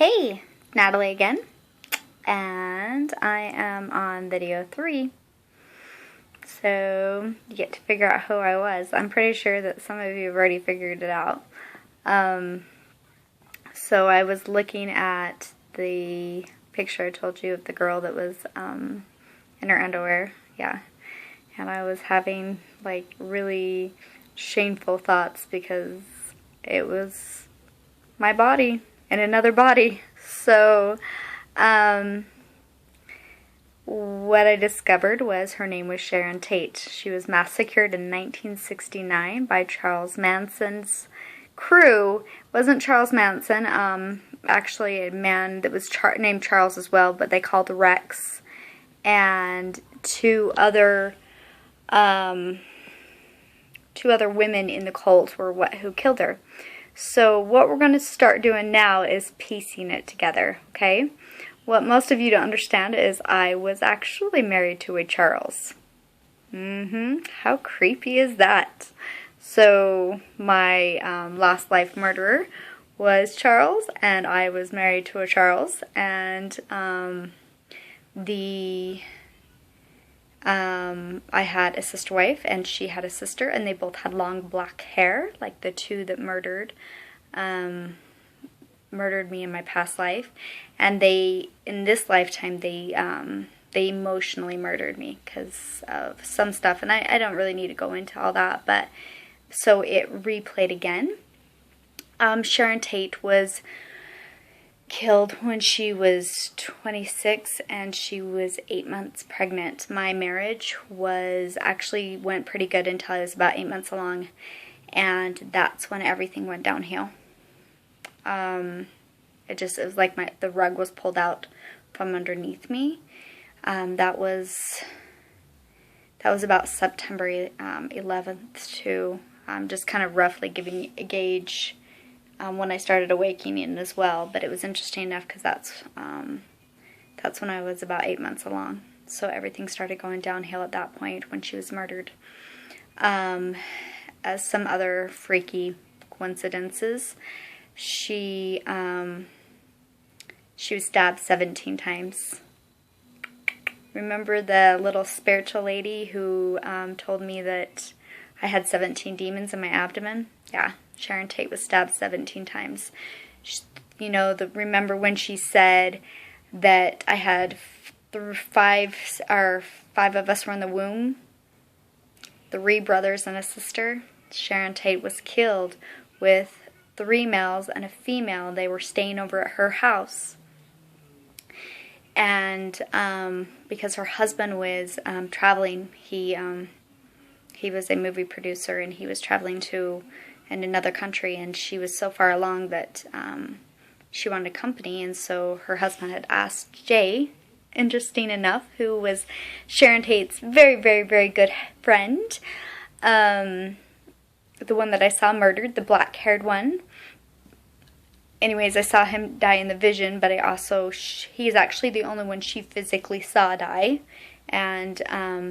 Hey, Natalie again, and I am on video 3, so you get to figure out who I was. I'm pretty sure that some of you have already figured it out. So I was looking at the picture I told you of the girl that was in her underwear, yeah, and I was having like really shameful thoughts because it was my body in another body. So what I discovered was her name was Sharon Tate. She was massacred in 1969 by Charles Manson's crew. It wasn't Charles Manson, actually a man that was named Charles as well, but they called Rex, and two other women in the cult were who killed her. So what we're going to start doing now is piecing it together, okay? What most of you don't understand is I was actually married to a Charles. How creepy is that? So my last life murderer was Charles, and I was married to a Charles, and I had a sister wife, and she had a sister, and they both had long black hair, like the two that murdered me in my past life. And in this lifetime, they emotionally murdered me because of some stuff, and I don't really need to go into all that, but so it replayed again. Sharon Tate was killed when she was 26 and she was 8 months pregnant. My marriage went pretty good until I was about 8 months along, and that's when everything went downhill. It was like the rug was pulled out from underneath me. That was about September 11th to just kind of roughly giving a gauge when I started awakening as well. But it was interesting enough because that's when I was about 8 months along. So everything started going downhill at that point when she was murdered. As some other freaky coincidences, she was stabbed 17 times. Remember the little spiritual lady who told me that I had 17 demons in my abdomen? Yeah, Sharon Tate was stabbed 17 times. Remember when she said that I had five of us were in the womb? 3 brothers and a sister. Sharon Tate was killed with 3 males and a female. They were staying over at her house. And because her husband was traveling, he was a movie producer, and he was traveling in another country, and she was so far along that she wanted company, and so her husband had asked Jay, interesting enough, who was Sharon Tate's very, very, very good friend, the one that I saw murdered, the black-haired one. Anyways, I saw him die in the vision, but he's actually the only one she physically saw die, and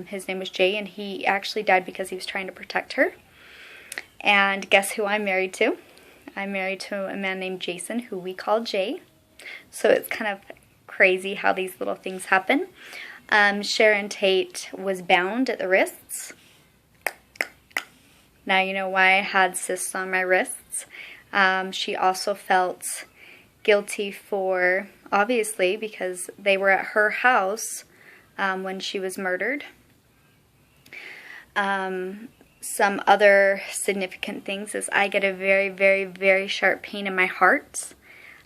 his name was Jay, and he actually died because he was trying to protect her. And guess who I'm married to? I'm married to a man named Jason, who we call Jay. So it's kind of crazy how these little things happen. Sharon Tate was bound at the wrists. Now you know why I had cysts on my wrists. She also felt guilty obviously, because they were at her house when she was murdered. Some other significant things is I get a very, very, very sharp pain in my heart.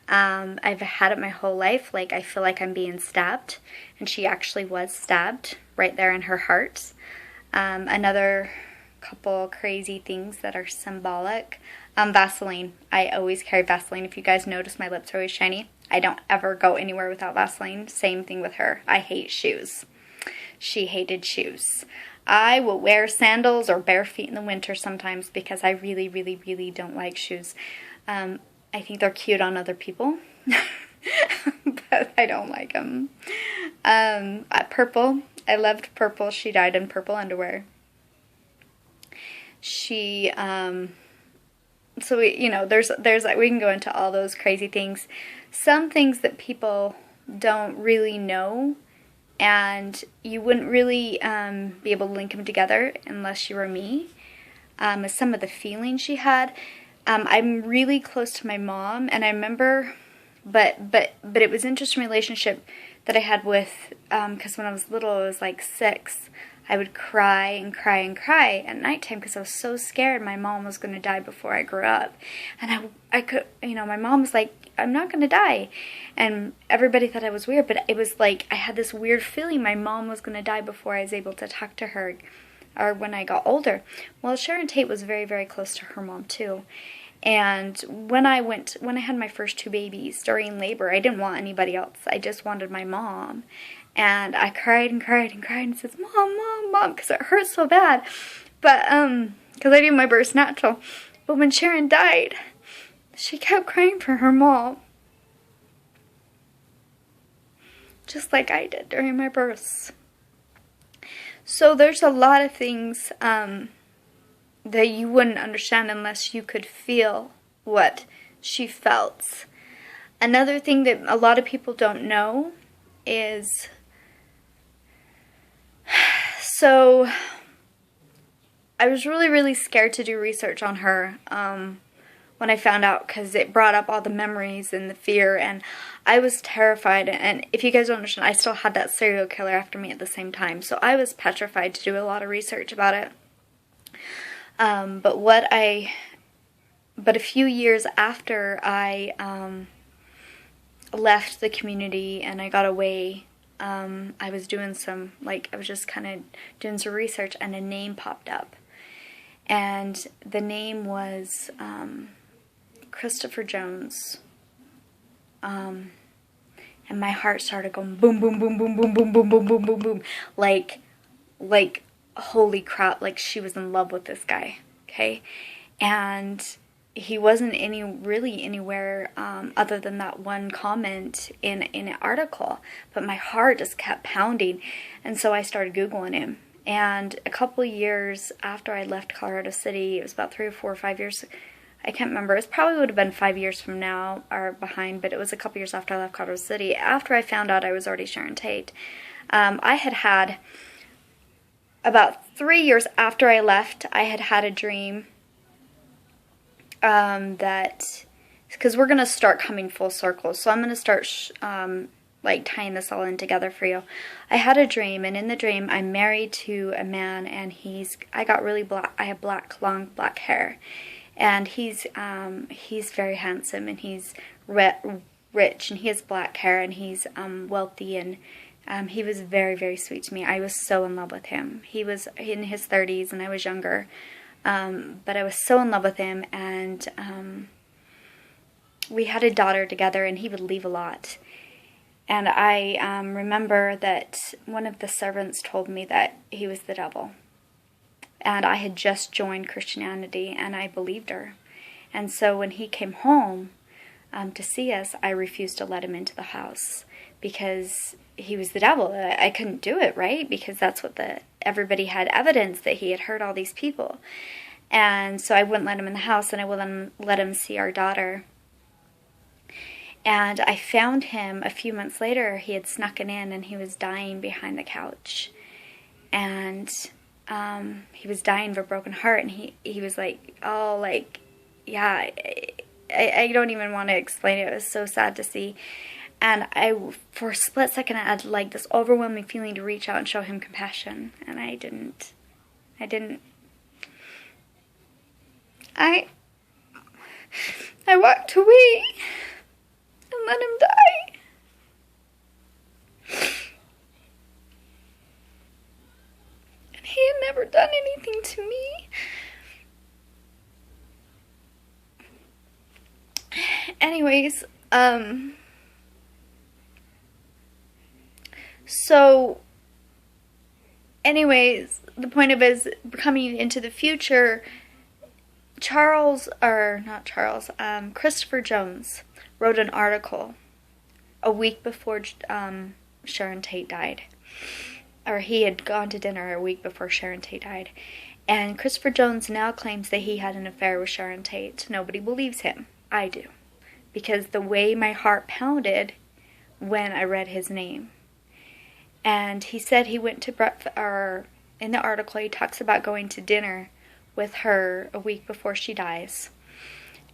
I've had it my whole life. Like, I feel like I'm being stabbed, and she actually was stabbed right there in her heart. Another couple crazy things that are symbolic. Vaseline. I always carry Vaseline. If you guys notice, my lips are always shiny. I don't ever go anywhere without Vaseline. Same thing with her. I hate shoes. She hated shoes. I will wear sandals or bare feet in the winter sometimes because I really, really, really don't like shoes. I think they're cute on other people, but I don't like them. Purple. I loved purple. She died in purple underwear. She so we, there's like, we can go into all those crazy things. Some things that people don't really know, and you wouldn't really be able to link them together unless you were me, is some of the feelings she had. I'm really close to my mom, and I remember, but it was an interesting relationship that I had with, because when I was little, I was like 6, I would cry and cry and cry at nighttime because I was so scared my mom was going to die before I grew up. And I could, my mom was like, I'm not going to die. And everybody thought I was weird, but it was like I had this weird feeling my mom was going to die before I was able to talk to her, or when I got older. Well, Sharon Tate was very, very close to her mom too. And when I had my first 2 babies during labor, I didn't want anybody else. I just wanted my mom. And I cried and cried and cried and says, Mom, Mom, Mom, because it hurt so bad. But, because I did my birth natural. But when Sharon died, she kept crying for her mom. Just like I did during my births. So there's a lot of things that you wouldn't understand unless you could feel what she felt. Another thing that a lot of people don't know is, so I was really, really scared to do research on her when I found out, because it brought up all the memories and the fear, and I was terrified. And if you guys don't understand, I still had that serial killer after me at the same time, so I was petrified to do a lot of research about it. But a few years after I left the community and I got away, I was doing I was just kind of doing some research, and a name popped up. And the name was Christopher Jones. And my heart started going boom, boom, boom, boom, boom, boom, boom, boom, boom, boom, boom. Like, holy crap, like she was in love with this guy, okay? And he wasn't really anywhere other than that one comment in an article, but my heart just kept pounding, and so I started Googling him. And a couple years after I left Colorado City, it was about 3 or 4 or 5 years, I can't remember, it probably would have been 5 years from now or behind, but it was a couple years after I left Colorado City, after I found out I was already Sharon Tate. I had about 3 years after I left, I had a dream that, because we're going to start coming full circle, so I'm going to start tying this all in together for you. I had a dream, and in the dream I'm married to a man, and I have long black hair, and he's very handsome, and he's rich, and he has black hair, and he's wealthy, and he was very, very sweet to me. I was so in love with him. He was in his 30s, and I was younger, but I was so in love with him, and we had a daughter together, and he would leave a lot. And I remember that one of the servants told me that he was the devil. And I had just joined Christianity, and I believed her. And so when he came home to see us, I refused to let him into the house because he was the devil. I couldn't do it, right? Because that's what everybody had evidence that he had hurt all these people. And so I wouldn't let him in the house, and I wouldn't let him see our daughter. And I found him a few months later. He had snuck in, and he was dying behind the couch. And he was dying of a broken heart, and he was like, oh, like, yeah, I don't even want to explain it. It was so sad to see. And for a split second, I had like this overwhelming feeling to reach out and show him compassion. And I didn't. I walked away and let him die. And he had never done anything to me. Anyways, the point of it is, coming into the future, Christopher Jones wrote an article a week before Sharon Tate died. Or he had gone to dinner a week before Sharon Tate died. And Christopher Jones now claims that he had an affair with Sharon Tate. Nobody believes him. I do. Because the way my heart pounded when I read his name. And he said he went to breakfast, or in the article he talks about going to dinner with her a week before she dies.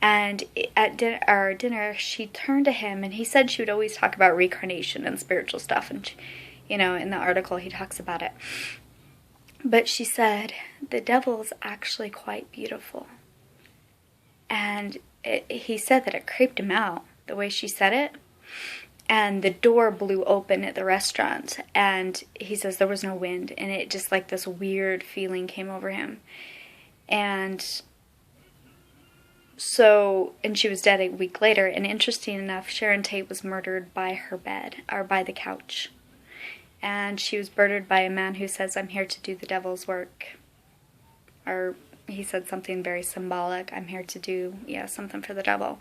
And at dinner, she turned to him, and he said she would always talk about reincarnation and spiritual stuff. And, you know, in the article he talks about it. But she said, the devil is actually quite beautiful. And he said that it creeped him out, the way she said it. And the door blew open at the restaurant. And he says there was no wind. And it just like this weird feeling came over him. And so, and she was dead a week later. And interesting enough, Sharon Tate was murdered by her bed, or by the couch. And she was murdered by a man who says, I'm here to do the devil's work. Or he said something very symbolic. I'm here to do, something for the devil.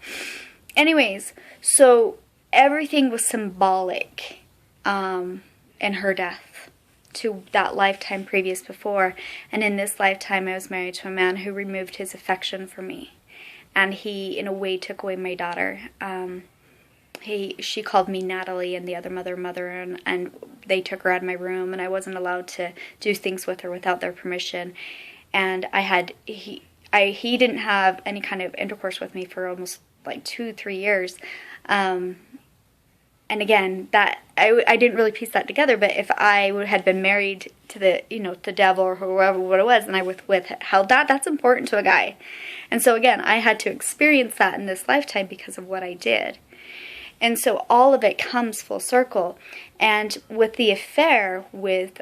Anyways, so everything was symbolic in her death to that lifetime previous before. And in this lifetime, I was married to a man who removed his affection from me. And he, in a way, took away my daughter. She called me Natalie and the other mother, and they took her out of my room, and I wasn't allowed to do things with her without their permission. And he didn't have any kind of intercourse with me for almost like 2-3 years. And again, that I didn't really piece that together. But if I had been married to the devil or whoever what it was, and I withheld that's important to a guy. And so again, I had to experience that in this lifetime because of what I did. And so all of it comes full circle. And with the affair with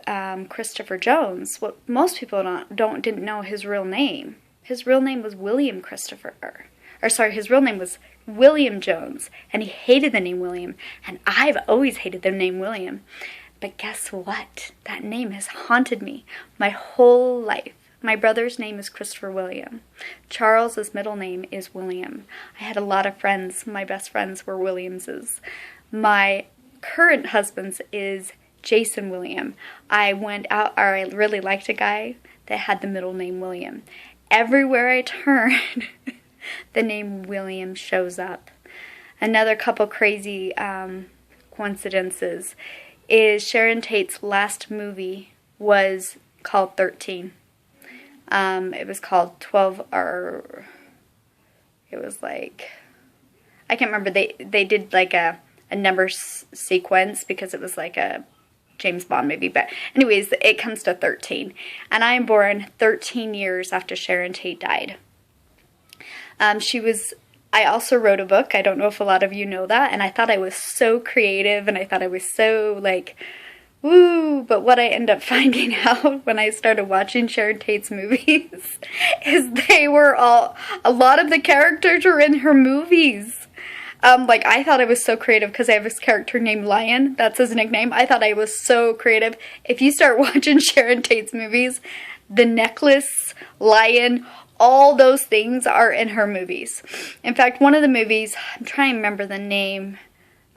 Christopher Jones, what most people didn't know his real name. His real name was William Christopher. His real name was William Jones. And he hated the name William. And I've always hated the name William. But guess what? That name has haunted me my whole life. My brother's name is Christopher William. Charles's middle name is William. I had a lot of friends. My best friends were Williamses. My current husband's is Jason William. I really liked a guy that had the middle name William. Everywhere I turn, the name William shows up. Another couple crazy coincidences is Sharon Tate's last movie was called 13. It was called 12, or it was like, I can't remember. They did like a number sequence because it was like a James Bond movie. But anyways, it comes to 13. And I am born 13 years after Sharon Tate died. I also wrote a book. I don't know if a lot of you know that. And I thought I was so creative and I thought I was so like, woo, but what I ended up finding out when I started watching Sharon Tate's movies is a lot of the characters were in her movies. I thought I was so creative because I have this character named Lion. That's his nickname. I thought I was so creative. If you start watching Sharon Tate's movies, the necklace, Lion, all those things are in her movies. In fact, one of the movies, I'm trying to remember the name.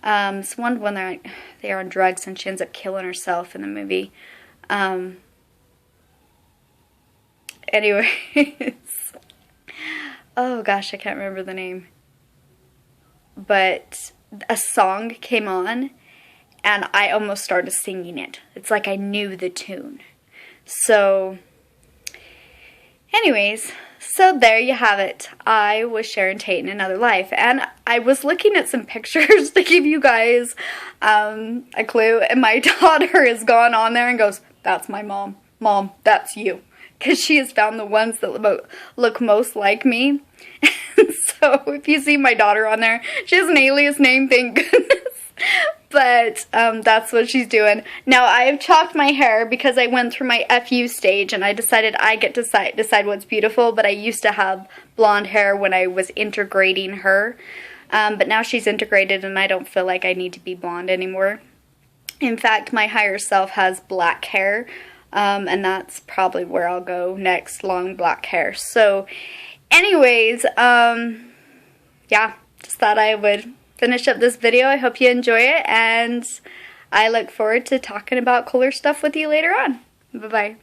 It's one when they are on drugs and she ends up killing herself in the movie. Anyways. Oh gosh, I can't remember the name. But a song came on and I almost started singing it. It's like I knew the tune. So, anyways, so there you have it. I was Sharon Tate in another life. And I was looking at some pictures to give you guys a clue. And my daughter has gone on there and goes, that's my mom. Mom, that's you. Because she has found the ones that look most like me. So if you see my daughter on there, she has an alias name, thank goodness. But that's what she's doing. Now, I've chalked my hair because I went through my FU stage and I decided I get to decide what's beautiful. But I used to have blonde hair when I was integrating her. But now she's integrated and I don't feel like I need to be blonde anymore. In fact, my higher self has black hair. And that's probably where I'll go next, long black hair. So, anyways, yeah, just thought I would finish up this video. I hope you enjoy it, and I look forward to talking about cooler stuff with you later on. Bye-bye.